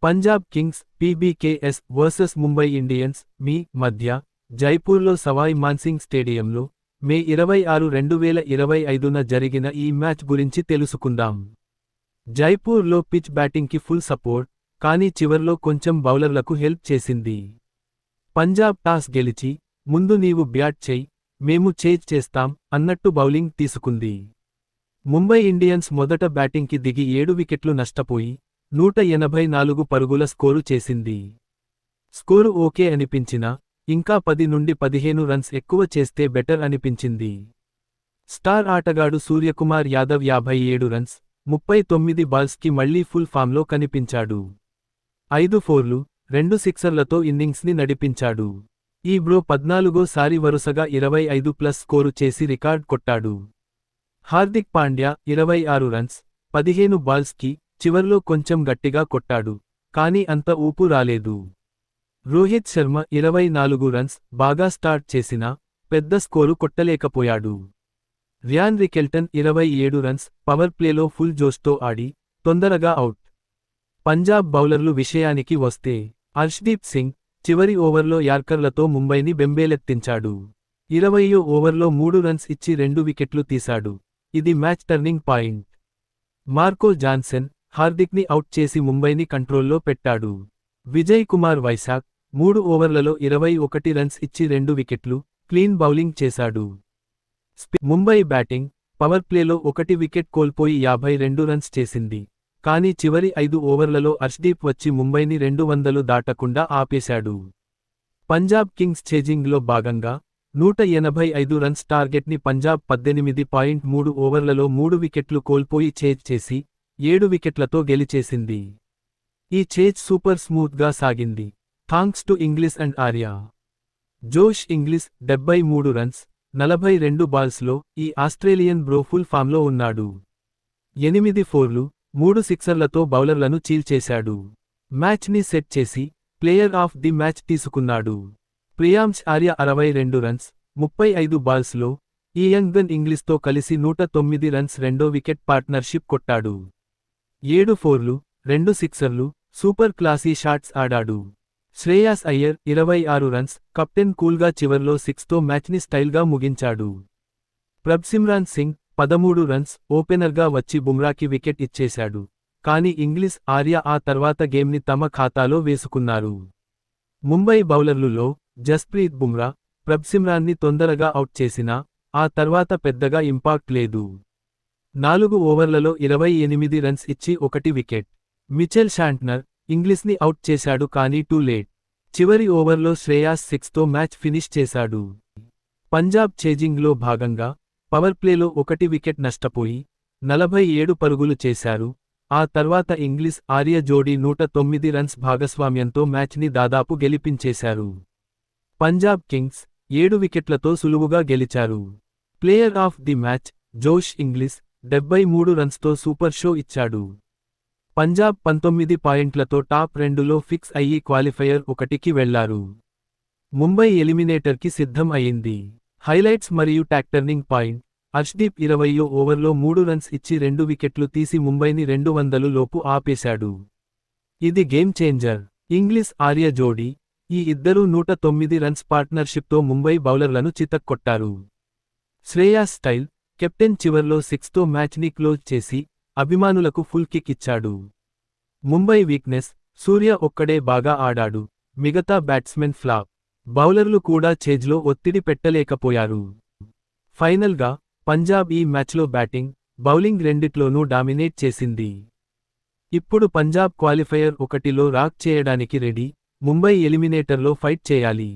Punjab Kings PBKS versus Mumbai Indians మీ మధ్య జైపూర్లో సవాయ్ మాన్సింగ్ స్టేడియంలో మే 26, 2025న జరిగిన ఈ మ్యాచ్ గురించి తెలుసుకుందాం. జైపూర్లో పిచ్ బ్యాటింగ్కి ఫుల్ సపోర్ట్, కానీ చివర్లో కొంచెం బౌలర్లకు హెల్ప్ చేసింది. పంజాబ్ టాస్ గెలిచి, ముందు నీవు బ్యాట్ చెయ్, మేము చేజ్ చేస్తాం అన్నట్టు బౌలింగ్ తీసుకుంది. ముంబై ఇండియన్స్ మొదట బ్యాటింగ్కి దిగి 7 వికెట్లు నష్టపోయి 184 పరుగుల స్కోరు చేసింది. స్కోరు ఓకే అనిపించినా, ఇంకా 10 నుండి 15 రన్స్ ఎక్కువ చేస్తే బెటర్ అనిపించింది. స్టార్ ఆటగాడు సూర్యకుమార్ యాదవ్ 57 రన్స్, 39 బాల్స్కి మళ్లీ ఫుల్ ఫామ్లో కనిపించాడు. 5 ఫోర్లు, 2 సిక్సర్లతో ఇన్నింగ్స్ని నడిపించాడు. ఈ బ్రో 14సారి వరుసగా 25+ స్కోరు చేసి రికార్డ్ కొట్టాడు. హార్దిక్ పాండ్యా 26 రన్స్, 15 బాల్స్కి చివర్లో కొంచెం గట్టిగా కొట్టాడు, కానీ అంత ఊపు రాలేదు. రోహిత్ శర్మ 24 రన్స్ బాగా స్టార్ట్ చేసినా పెద్ద స్కోరు కొట్టలేకపోయాడు. ర్యాన్ రికెల్టన్ 27 రన్స్ పవర్ ప్లేలో ఫుల్ జోష్తో ఆడి తొందరగా అవుట్. పంజాబ్ బౌలర్లు విషయానికి వస్తే, అర్ష్దీప్ సింగ్ చివరి ఓవర్లో యార్కర్లతో ముంబైని బెంబేలెత్తించాడు. 20వ ఓవర్లో 3 రన్స్ ఇచ్చి 2 వికెట్లు తీశాడు. ఇది match turning point. Marco Jansen హార్దిక్ని అవుట్ చేసి ముంబైని కంట్రోల్లో పెట్టాడు. విజయ్ కుమార్ వైశాఖ్ 3 ఓవర్లలో 21 రన్స్ ఇచ్చి 2 వికెట్లు, క్లీన్ బౌలింగ్ చేశాడు. ముంబై బ్యాటింగ్ పవర్ ప్లేలో 1 వికెట్ కోల్పోయి 52 రన్స్ చేసింది, కానీ చివరి 5 ఓవర్లలో అర్ష్దీప్ వచ్చి ముంబైని 200 దాటకుండా ఆపేశాడు. పంజాబ్ కింగ్స్ ఛేజింగ్లో భాగంగా 185 రన్స్ టార్గెట్ని పంజాబ్ 18.3 ఓవర్లలో 3 వికెట్లు కోల్పోయి ఛేజ్ చేసి 7 వికెట్లతో గెలిచేసింది. ఈ ఛేజ్ సూపర్ స్మూత్గా సాగింది, thanks to English and Arya. జోష్ ఇంగ్లిష్ 73 రన్స్, 42 బాల్స్లో ఈ ఆస్ట్రేలియన్ బ్రో ఫుల్ ఫామ్లో ఉన్నాడు. 8 ఫోర్లు, 3 సిక్సర్లతో బౌలర్లను చీల్చేశాడు. మ్యాచ్ని సెట్ చేసి ప్లేయర్ ఆఫ్ ది మ్యాచ్ తీసుకున్నాడు. ప్రియాంశ్ ఆర్య 62 రన్స్, 35 బాల్స్లో ఈ యంగ్ గన్ ఇంగ్లిష్తో కలిసి 109 రన్స్ రెండో వికెట్ పార్ట్నర్షిప్ కొట్టాడు. 7 ఫోర్లు, 2 సిక్సర్లు, సూపర్ క్లాసీ షాట్స్ ఆడాడు. శ్రేయాస్ అయ్యర్ 26 రన్స్ కెప్టెన్ కూల్గా చివర్లో 6తో మ్యాచ్ని స్టైల్గా ముగించాడు. ప్రభ్సిమ్రాన్ సింగ్ 13 రన్స్ ఓపెనర్గా వచ్చి బుమ్రాకి వికెట్ ఇచ్చేశాడు, కానీ ఇంగ్లిష్ ఆర్య ఆ తర్వాత గేమ్ని తమ ఖాతాలో వేసుకున్నారు. ముంబై బౌలర్లులో జస్ప్రీత్ బుమ్రా ప్రభ్సిమ్రాన్ని తొందరగా అవుట్ చేసినా ఆ తర్వాత పెద్దగా ఇంపాక్ట్ లేదు. 4 ఓవర్లలో 28 రన్స్ ఇచ్చి 1 వికెట్. మిచెల్ శాంట్నర్ ఇంగ్లిష్ని అవుట్ చేశాడు, కానీ టూ లేట్. చివరి ఓవర్లో శ్రేయాస్ 6తో మ్యాచ్ ఫినిష్ చేశాడు. పంజాబ్ ఛేజింగ్లో భాగంగా పవర్ ప్లేలో 1 వికెట్ నష్టపోయి 47 పరుగులు చేశారు. ఆ తర్వాత ఇంగ్లిష్ ఆర్య జోడీ 109 రన్స్ భాగస్వామ్యంతో మ్యాచ్ని దాదాపు గెలిపించేశారు. పంజాబ్ కింగ్స్ 7 వికెట్లతో సులువుగా గెలిచారు. ప్లేయర్ ఆఫ్ ది మ్యాచ్ జోష్ ఇంగ్లిష్ 73 రన్స్తో సూపర్ షో ఇచ్చాడు. పంజాబ్ 19 పాయింట్లతో టాప్ 2లో ఫిక్స్ అయ్యి క్వాలిఫైయర్ 1కి వెళ్లారు. ముంబై ఎలిమినేటర్కి సిద్ధం అయింది. హైలైట్స్ మరియు టర్నింగ్ పాయింట్, అర్ష్దీప్ 20వ ఓవర్లో 3 రన్స్ ఇచ్చి 2 వికెట్లు తీసి ముంబైని 200 లోపు ఆపేశాడు. ఇది గేమ్ చేంజర్. ఇంగ్లిష్ ఆర్య జోడీ ఈ ఇద్దరూ 109 రన్స్ పార్ట్నర్షిప్తో ముంబై బౌలర్లను చితక్కొట్టారు. శ్రేయాస్ స్టైల్ కెప్టెన్ చివర్లో 6తో మ్యాచ్ని క్లోజ్ చేసి అభిమానులకు ఫుల్ కిక్ ఇచ్చాడు. ముంబై వీక్నెస్ సూర్య ఒక్కడే బాగా ఆడాడు, మిగతా బ్యాట్స్మెన్ ఫ్లాప్. బౌలర్లు కూడా ఛేజ్లో ఒత్తిడి పెట్టలేకపోయారు. ఫైనల్గా పంజాబ్ ఈ మ్యాచ్లో బ్యాటింగ్, బౌలింగ్ రెండిట్లోనూ డామినేట్ చేసింది. ఇప్పుడు పంజాబ్ క్వాలిఫైయర్ 1లో రాక్ చేయడానికి రెడీ, ముంబై ఎలిమినేటర్లో ఫైట్ చేయాలి.